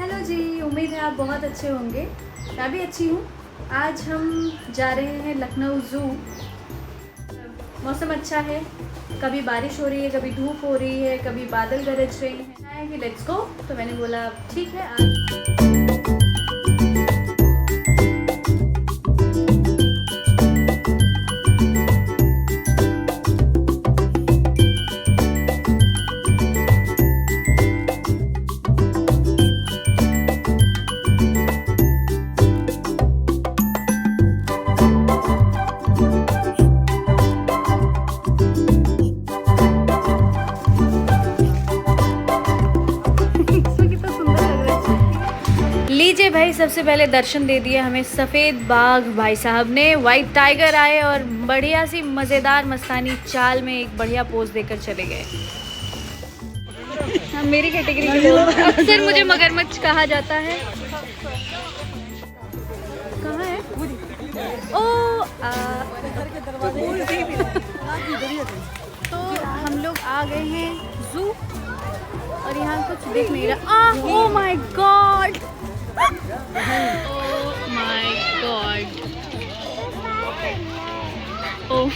Hello जी, उम्मीद है आप बहुत अच्छे होंगे। मैं भी अच्छी हूँ। आज हम जा रहे हैं लखनऊ ज़ू। मौसम अच्छा है, कभी बारिश हो रही है, कभी धूप हो रही है, कभी बादल गरज रहे हैं कि लेट्स गो। तो मैंने बोला ठीक है आज। लीजिए भाई, सबसे पहले दर्शन दे दिए हमें सफ़ेद बाघ भाई साहब ने। वाइट टाइगर आए और बढ़िया सी मज़ेदार मस्तानी चाल में एक बढ़िया पोज देकर चले गए। हाँ, मेरी कैटेगरी के लोग अक्सर मुझे मगरमच्छ कहा जाता है। कहाँ है? ओ तो हम लोग आ गए हैं ज़ू और यहाँ कुछ दिख नहीं रहा। Oh my god, oh my god, oh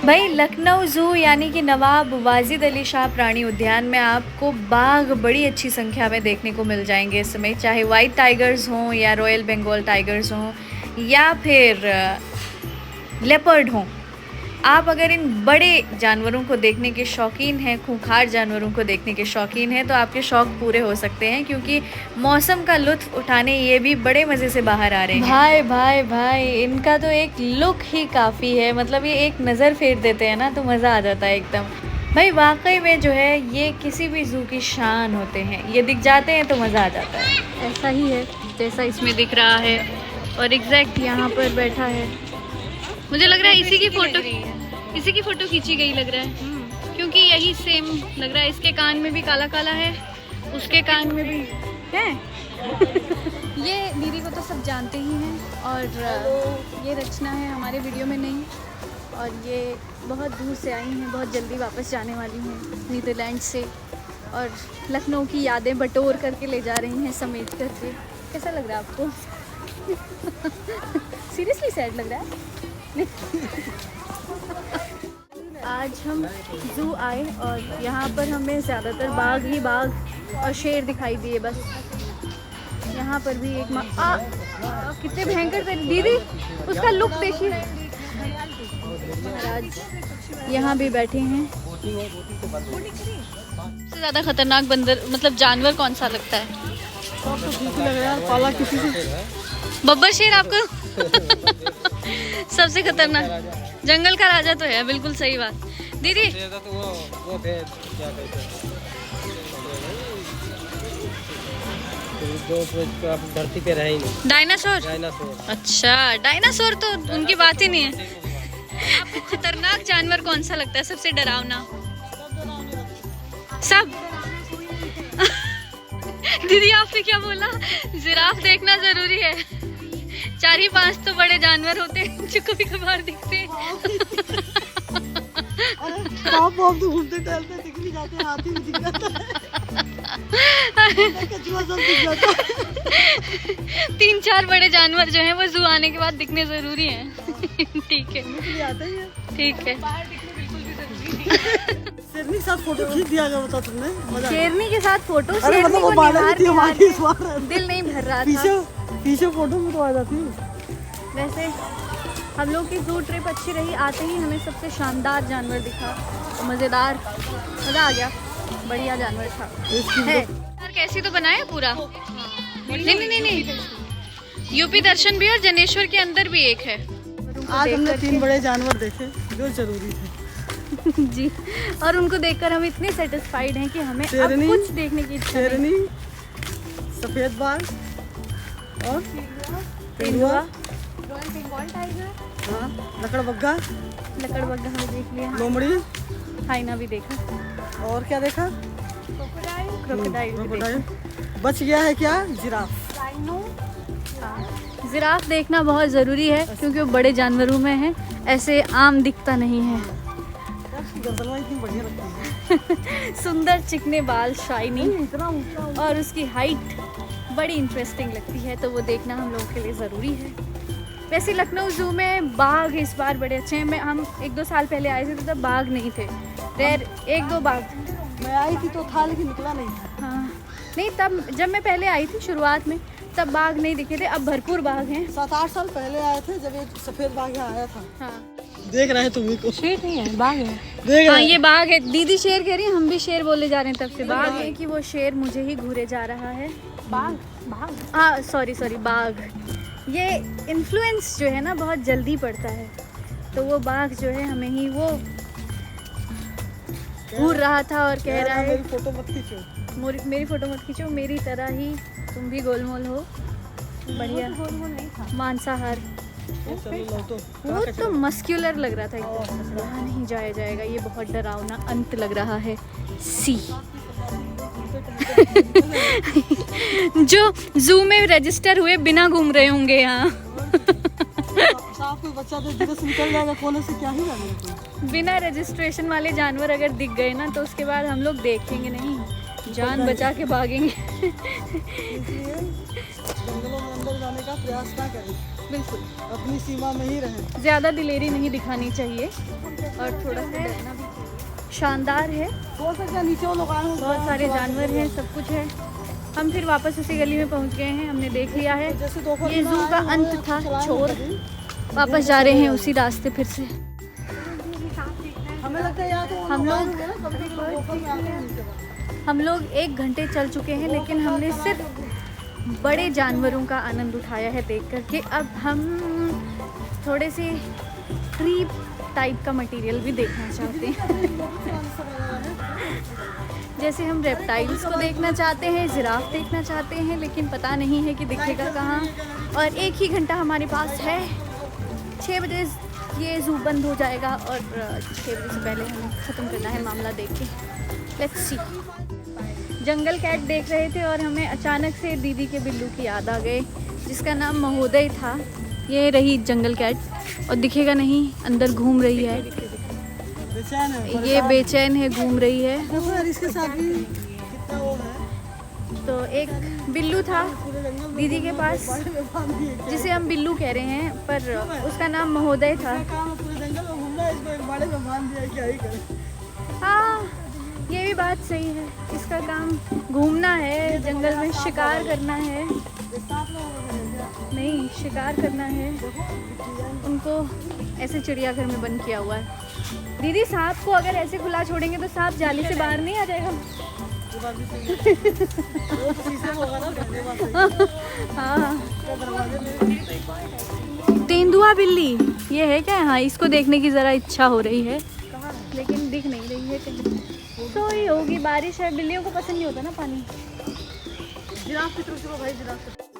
भाई। लखनऊ ज़ू यानी कि नवाब वाजिद अली शाह प्राणी उद्यान में आपको बाघ बड़ी अच्छी संख्या में देखने को मिल जाएंगे इस समय, चाहे वाइट टाइगर्स हों या रॉयल बंगाल टाइगर्स हों या फिर लेपर्ड हों। आप अगर इन बड़े जानवरों को देखने के शौकीन हैं, खूंखार जानवरों को देखने के शौकीन हैं, तो आपके शौक़ पूरे हो सकते हैं, क्योंकि मौसम का लुत्फ़ उठाने ये भी बड़े मज़े से बाहर आ रहे हैं। भाई भाई भाई, इनका तो एक लुक ही काफ़ी है। मतलब ये एक नज़र फेर देते हैं ना तो मज़ा आ जाता है एकदम। भाई वाकई में जो है ये किसी भी ज़ू की शान होते हैं। ये दिख जाते हैं तो मज़ा आ जाता है। ऐसा ही है जैसा इसमें दिख रहा है और एग्जैक्ट यहाँ पर बैठा है। मुझे लग रहा है इसी की फ़ोटो खींची गई लग रहा है, क्योंकि यही सेम लग रहा है। इसके कान में भी काला काला है, उसके कान में भी है। ये दीदी को तो सब जानते ही हैं और ये रचना है हमारे वीडियो में नहीं, और ये बहुत दूर से आई हैं, बहुत जल्दी वापस जाने वाली हैं नीदरलैंड से, और लखनऊ की यादें बटोर करके ले जा रही हैं समेट करके। कैसा लग रहा है आपको? सीरियसली सैड लग रहा है। आज हम ज़ू आए और यहाँ पर हमें ज़्यादातर बाघ ही बाघ और शेर दिखाई दिए बस। यहाँ पर भी एक कितने भयंकर थे दीदी, उसका लुक देखिए। महाराज यहाँ भी बैठे हैं। सबसे ज़्यादा खतरनाक बंदर मतलब जानवर कौन सा लगता है? तो ठीक लग रहा है, पाला किसी से। बब्बर शेर आपको सबसे खतरनाक? जंगल का राजा तो है, बिल्कुल सही बात दीदी। वो थे क्या कहते हैं, धरती पे रहे ही नहीं। डायनासोर? अच्छा, डायनासोर तो उनकी बात ही नहीं है। आपको खतरनाक जानवर कौन सा लगता है, सबसे डरावना? सब दीदी आपने क्या बोला? जिराफ देखना जरूरी है। 4-5 तो बड़े जानवर होते हैं जो कभी कभार दिखते हैं। आप तो घूमते टहलते दिख नहीं जाते, हाथी भी दिख जाता है, कछुआ सब दिख जाता है। 3-4 बड़े जानवर जो हैं वो ज़ू आने के बाद दिखने जरूरी हैं। ठीक है, ठीक है। शेरनी के साथ फोटो खींच दिया गया, बता तुमने? शेरनी के साथ फोटो? अरे मतलब वो दिल नहीं भर रहा था। पीछे फोटो में तो आ जाती। वैसे हम लोग की ज़ू ट्रिप अच्छी रही। आते ही हमें सबसे शानदार जानवर दिखा, तो मज़ेदार, मज़ा आ गया। बढ़िया जानवर था है। यार कैसी तो बनाया पूरा। नहीं, यूपी दर्शन भी और जनेश्वर के अंदर भी एक है। आज हमने 3 बड़े जानवर देखे जो जरूरी थे। जी, और उनको देखकर हम इतने सेटिस्फाइड हैं कि हमें अब कुछ देखने की इच्छा शेरनी, सफेद बाघ और तेंदुआ, रॉयल बंगाल टाइगर, हाँ, लकड़बग्गा हमने देख लिया। लोमड़ी, हाइना भी देखा। और क्या देखा? क्रोकोडाइल। बच गया है क्या? जिराफ। जिराफ देखना बहुत ज़रूरी है क्योंकि वो बड़े जानवरों में है, ऐसे आम दिखता नहीं है। इसकी गर्दन इतनी बढ़िया लगती है। सुंदर चिकने बाल, शाइनिंग इतना ऊंचा और उसकी हाइट बड़ी इंटरेस्टिंग लगती है, तो वो देखना हम लोगों के लिए ज़रूरी है। वैसे लखनऊ ज़ू में बाघ इस बार बड़े अच्छे हैं। हम 1-2 साल पहले आए थे तो तब बाघ नहीं थे, रेयर 1-2 बाघ। मैं आई थी तो था लेकिन निकला नहीं था। हाँ नहीं, तब जब मैं पहले आई थी शुरुआत में तब बाघ नहीं दिखे थे, अब भरपूर बाघ हैं। 7-8 साल पहले आए थे जब एक सफेद बाघ यहाँ आया था। हाँ देख रहे हैं तुम्ही को? शेर नहीं है, बाघ है। देख हाँ रहे ये बाघ है। दीदी शेर कह रही है, हम भी शेर बोले जा रहे हैं तब से। बाघ है कि वो शेर मुझे ही घूरे जा रहा है। बाघ बाघ हाँ सॉरी बाघ। ये इन्फ्लुएंस जो है ना बहुत जल्दी पड़ता है, तो वो बाघ जो है हमें ही वो घूर रहा था और कह रहा है मेरी फोटो मत खींचो, मेरी फोटो मत खींचो, मेरी तरह ही तुम भी गोलमोल हो। बढ़िया मांसाहार। चलो लो तो। वो तो मस्क्यूलर लग रहा था एकदम। यहाँ नहीं जाया जाएगा, ये बहुत डरावना अंत लग रहा है। सी जो जू में रजिस्टर हुए बिना घूम रहे होंगे यहाँ। साफ कोई बच्चा तो जिधर से निकल जाएगा कोने से, क्या ही जाने। बिना रजिस्ट्रेशन वाले जानवर अगर दिख गए ना तो उसके बाद हम लोग देखेंगे नहीं, जान बचा के भागेंगे। इसलिए जंगलों में अंदर जाने का प्रयास ना करें, बिल्कुल अपनी सीमा में ही रहें। ज़्यादा दिलेरी नहीं दिखानी चाहिए और थोड़ा सा डरना भी चाहिए। शानदार है, हो सकता है नीचे वो लोग आए हों, बहुत सारे जानवर हैं, सब कुछ है। हम फिर वापस उसी गली में पहुंच गए हैं, हमने देख लिया है। जैसे दोपहर ये में जू का आए अंत हुए था, चलाएं छोर। कभी। वापस जा रहे हैं उसी रास्ते फिर से। हमें लगता है यहाँ तो हम लोग होंगे ना, कभी कभी दोपहर में आते हैं नीचे का। हम लोग 1 घंटे चल चुके हैं, लेकिन हमने सिर्फ बड़े जानवरों का आनंद उठाया है देख कर के। अब हम थोड़े से क्रीप टाइप का मटेरियल भी देखना चाहते हैं। जैसे हम रेप्टाइल्स को देखना चाहते हैं, जिराफ देखना चाहते हैं, लेकिन पता नहीं है कि दिखेगा कहाँ। और 1 ही घंटा हमारे पास है, 6 बजे ये ज़ू बंद हो जाएगा और 6 बजे से पहले हमें ख़त्म करना है मामला देख के। Let's see. जंगल कैट देख रहे थे और हमें अचानक से दीदी के बिल्लू की याद आ गई, जिसका नाम महोदय था। ये रही जंगल कैट और दिखेगा नहीं, अंदर घूम रही है। बेचैन है, ये बेचैन है, घूम रही है। देखो यार इसके साथ भी कितना वो है। तो एक बिल्लू था पूरे जंगल में दीदी के पास, बाड़े में बांध दिए। जिसे हम बिल्लू कह रहे हैं, पर उसका नाम महोदय था। क्या काम है, पूरे जंगल में घूमना है, इसको एक बाड़े में बांध दिया, क्या ही करे। हाँ ये भी बात सही है, इसका काम घूमना है, जंगल में शिकार करना है। ये 7 लोगों का है क्या? नहीं, शिकार करना है। उनको ऐसे चिड़ियाघर में बंद किया हुआ है। दीदी सांप को अगर ऐसे खुला छोड़ेंगे तो सांप जाली से बाहर नहीं आ जाएगा। ये बात भी सही है। वो तो शीशे में होगा ना, ये बात सही है। हाँ तो दरवाजे में तेंदुआ बिल्ली ये है क्या? हाँ इसको देखने की ज़रा इच्छा हो रही है, कहाँ है? लेकिन दिख नहीं रही है कहीं। सोई होगी, बारिश है, बिल्लियों को पसंद नहीं होता ना पानी। जिराफ की तरफ चलो भाई, जिराफ की तरफ।